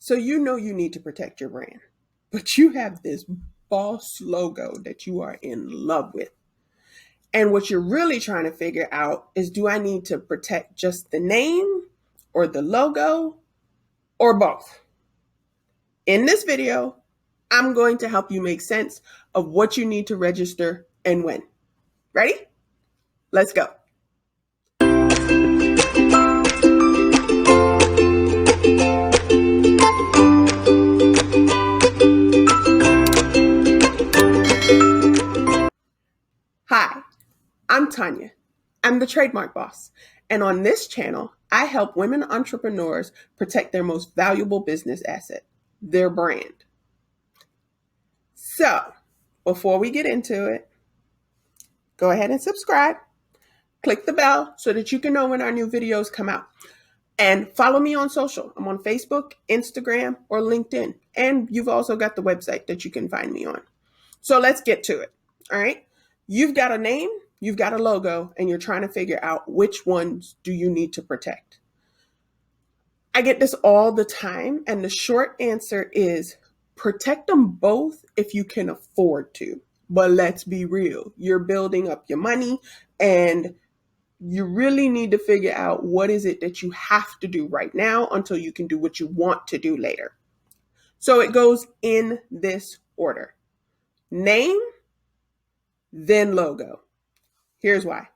So you know you need to protect your brand, but you have this boss logo that you are in love with. And what you're really trying to figure out is, do I need to protect just the name or the logo or both? In this video, I'm going to help you make sense of what you need to register and when. Ready? Let's go. Hi, I'm Tanya. I'm the Trademark Boss. And on this channel, I help women entrepreneurs protect their most valuable business asset, their brand. So, before we get into it, go ahead and subscribe. Click the bell so that you can know when our new videos come out. And follow me on social. I'm on Facebook, Instagram, or LinkedIn. And you've also got the website that you can find me on. So let's get to it. All right. You've got a name, you've got a logo, and you're trying to figure out which ones do you need to protect. I get this all the time. And the short answer is protect them both if you can afford to. But let's be real. You're building up your money and you really need to figure out what is it that you have to do right now until you can do what you want to do later. So it goes in this order: name, then logo. Here's why.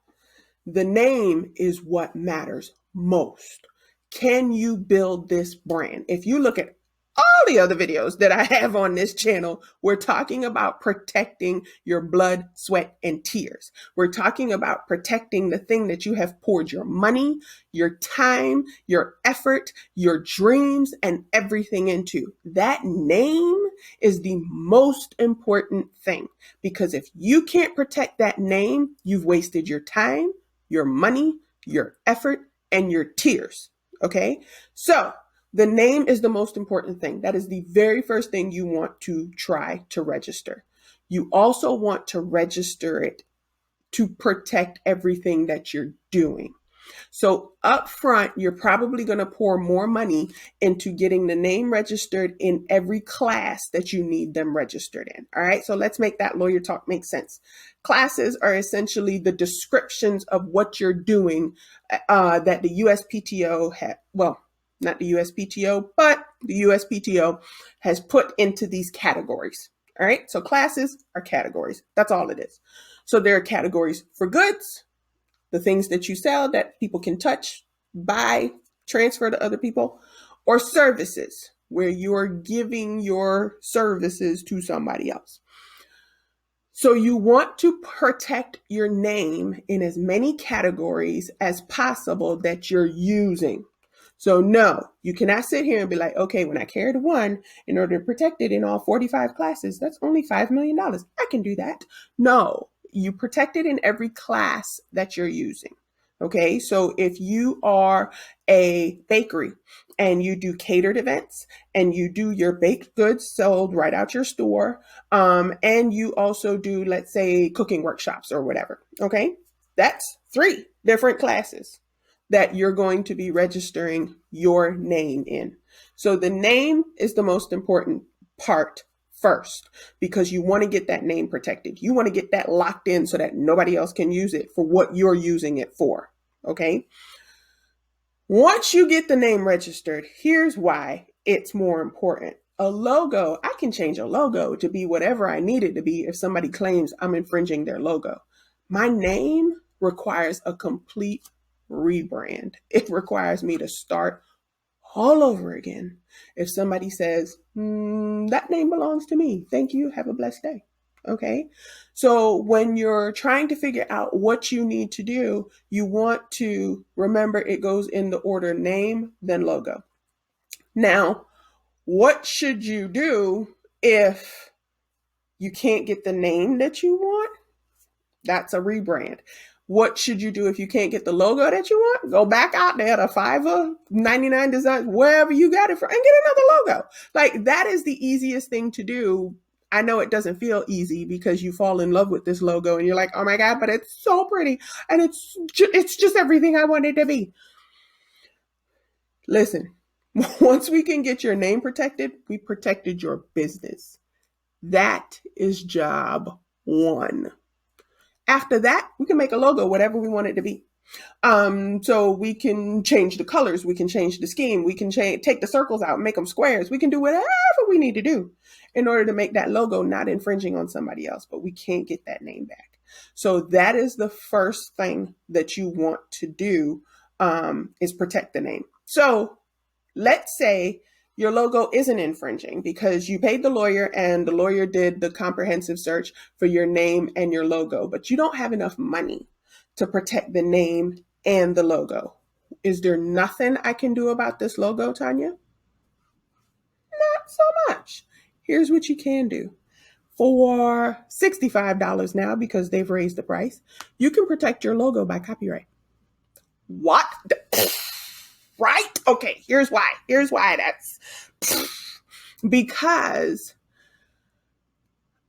The name is what matters most. Can you build this brand? If you look at all the other videos that I have on this channel, we're talking about protecting your blood, sweat, and tears. We're talking about protecting the thing that you have poured your money, your time, your effort, your dreams, and everything into. That name is the most important thing, because if you can't protect that name, you've wasted your time, your money, your effort, and your tears. Okay? So the name is the most important thing. That is the very first thing you want to try to register. You also want to register it to protect everything that you're doing. So up front, you're probably going to pour more money into getting the name registered in every class that you need them registered in. All right. So let's make that lawyer talk make sense. Classes are essentially the descriptions of what you're doing that the USPTO had. Well, not the USPTO, but the USPTO has put into these categories. All right. So classes are categories. That's all it is. So there are categories for goods, the things that you sell that people can touch, buy, transfer to other people, or services where you're giving your services to somebody else. So you want to protect your name in as many categories as possible that you're using. So no, you cannot sit here and be like, okay, when I carry the one, in order to protect it in all 45 classes, that's only $5 million. I can do that. No, you protect it in every class that you're using. Okay, so if you are a bakery and you do catered events and you do your baked goods sold right out your store, and you also do, let's say, cooking workshops or whatever, okay, that's 3 different classes that you're going to be registering your name in. So the name is the most important part first, because you want to get that name protected. You want to get that locked in so that nobody else can use it for what you're using it for. Okay. Once you get the name registered, here's why it's more important. A logo, I can change a logo to be whatever I need it to be if somebody claims I'm infringing their logo. My name requires a complete rebrand. It requires me to start all over again. If somebody says, that name belongs to me, thank you, have a blessed day. Okay. So when you're trying to figure out what you need to do, you want to remember it goes in the order name, then logo. Now, what should you do if you can't get the name that you want? That's a rebrand. What should you do if you can't get the logo that you want? Go back out there to Fiverr, 99 Designs, wherever you got it from, and get another logo. Like, that is the easiest thing to do. I know it doesn't feel easy because you fall in love with this logo and you're like, oh my God, but it's so pretty. And it's just everything I wanted to be. Listen, Once we can get your name protected, we protected your business. That is job one. After that, we can make a logo, whatever we want it to be. So we can change the colors, we can change the scheme, we can take the circles out, make them squares. We can do whatever we need to do in order to make that logo not infringing on somebody else, but we can't get that name back. So that is the first thing that you want to do, is protect the name. So let's say your logo isn't infringing because you paid the lawyer and the lawyer did the comprehensive search for your name and your logo, but you don't have enough money to protect the name and the logo. Is there nothing I can do about this logo, Tanya? Not so much. Here's what you can do. For $65 now, because they've raised the price, you can protect your logo by copyright. What? Right? Okay, here's why. Here's why that's because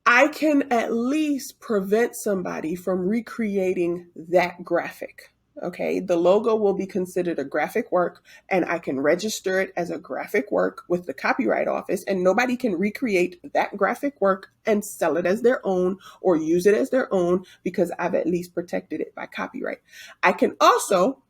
I can at least prevent somebody from recreating that graphic. Okay, the logo will be considered a graphic work, and I can register it as a graphic work with the Copyright Office, and nobody can recreate that graphic work and sell it as their own or use it as their own because I've at least protected it by copyright. I can also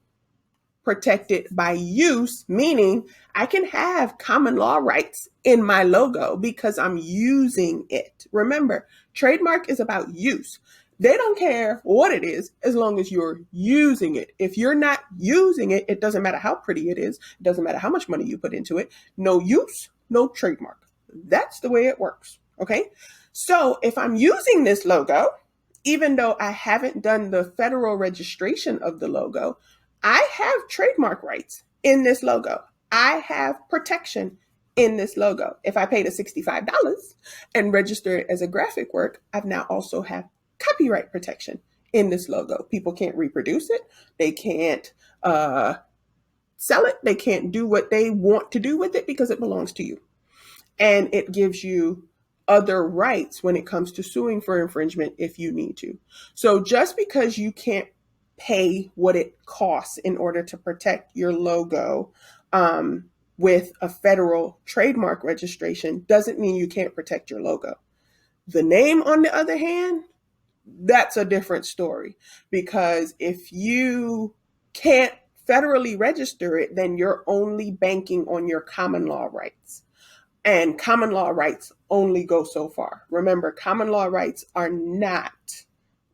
protect it by use, meaning I can have common law rights in my logo because I'm using it. Remember, trademark is about use. They don't care what it is as long as you're using it. If you're not using it, it doesn't matter how pretty it is. It doesn't matter how much money you put into it. No use, no trademark. That's the way it works. Okay. So if I'm using this logo, even though I haven't done the federal registration of the logo, I have trademark rights in this logo. I have protection in this logo. If I paid $65 and register it as a graphic work, I've now also have copyright protection in this logo. People can't reproduce it. They can't sell it. They can't do what they want to do with it because it belongs to you. And it gives you other rights when it comes to suing for infringement if you need to. So just because you can't pay what it costs in order to protect your logo with a federal trademark registration doesn't mean you can't protect your logo. The name, on the other hand, that's a different story, because if you can't federally register it, then you're only banking on your common law rights. And common law rights only go so far. Remember, common law rights are not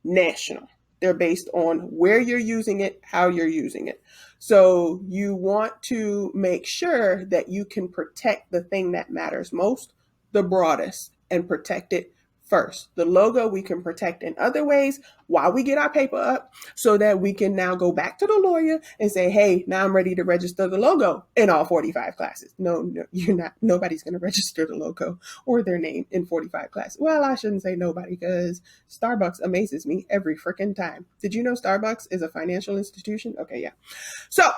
national. They're based on where you're using it, how you're using it. So you want to make sure that you can protect the thing that matters most, the broadest, and protect it first. The logo we can protect in other ways while we get our paper up so that we can now go back to the lawyer and say, hey, now I'm ready to register the logo in all 45 classes. No, you're not. Nobody's going to register the logo or their name in 45 classes. Well, I shouldn't say nobody, because Starbucks amazes me every freaking time. Did you know Starbucks is a financial institution? Okay, yeah. So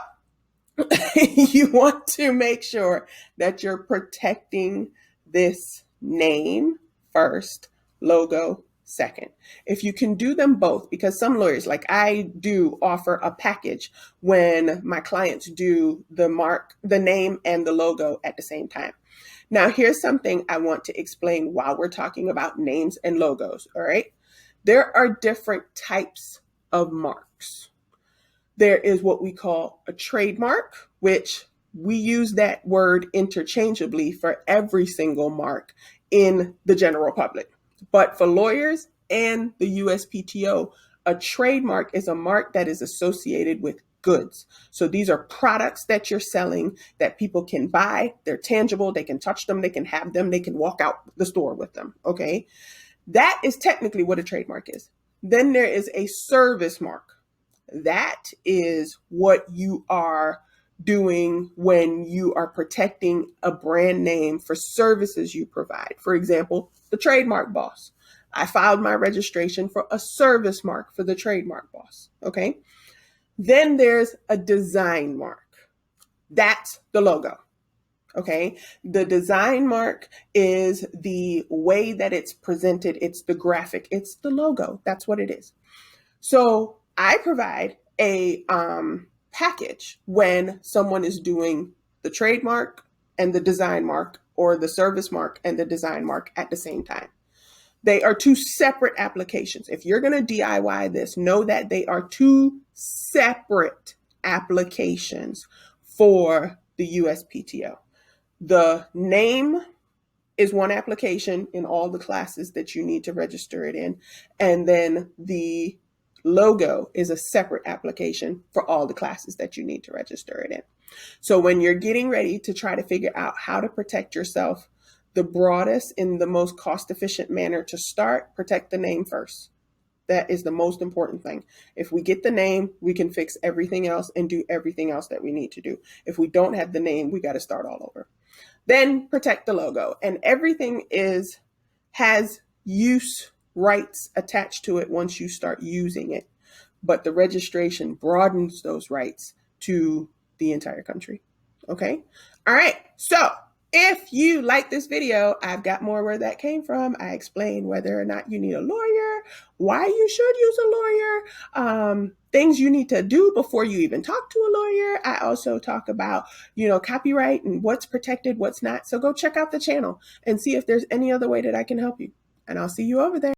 you want to make sure that you're protecting this name first, logo second. If you can do them both, because some lawyers, like I do, offer a package when my clients do the name and the logo at the same time. Now, here's something I want to explain while we're talking about names and logos, all right? There are different types of marks. There is what we call a trademark, which we use that word interchangeably for every single mark in the general public. But for lawyers and the USPTO, a trademark is a mark that is associated with goods. So these are products that you're selling that people can buy. They're tangible. They can touch them. They can have them. They can walk out the store with them. Okay. That is technically what a trademark is. Then there is a service mark. That is what you are doing when you are protecting a brand name for services you provide. For example, the Trademark Boss. I filed my registration for a service mark for the Trademark Boss. Okay. Then there's a design mark. That's the logo. Okay. The design mark is the way that it's presented. It's the graphic. It's the logo. That's what it is. So I provide a package when someone is doing the trademark and the design mark, or the service mark and the design mark at the same time. They are two separate applications. If you're going to DIY this, know that they are two separate applications for the USPTO. The name is one application in all the classes that you need to register it in. And then the logo is a separate application for all the classes that you need to register it in. So when you're getting ready to try to figure out how to protect yourself the broadest in the most cost efficient manner to start, protect the name first. That is the most important thing. If we get the name, we can fix everything else and do everything else that we need to do. If we don't have the name, we got to start all over. Then protect the logo, and everything has use rights attached to it once you start using it. But the registration broadens those rights to the entire country. Okay. All right. So if you like this video, I've got more where that came from. I explain whether or not you need a lawyer, why you should use a lawyer, things you need to do before you even talk to a lawyer. I also talk about, copyright and what's protected, what's not. So go check out the channel and see if there's any other way that I can help you. And I'll see you over there.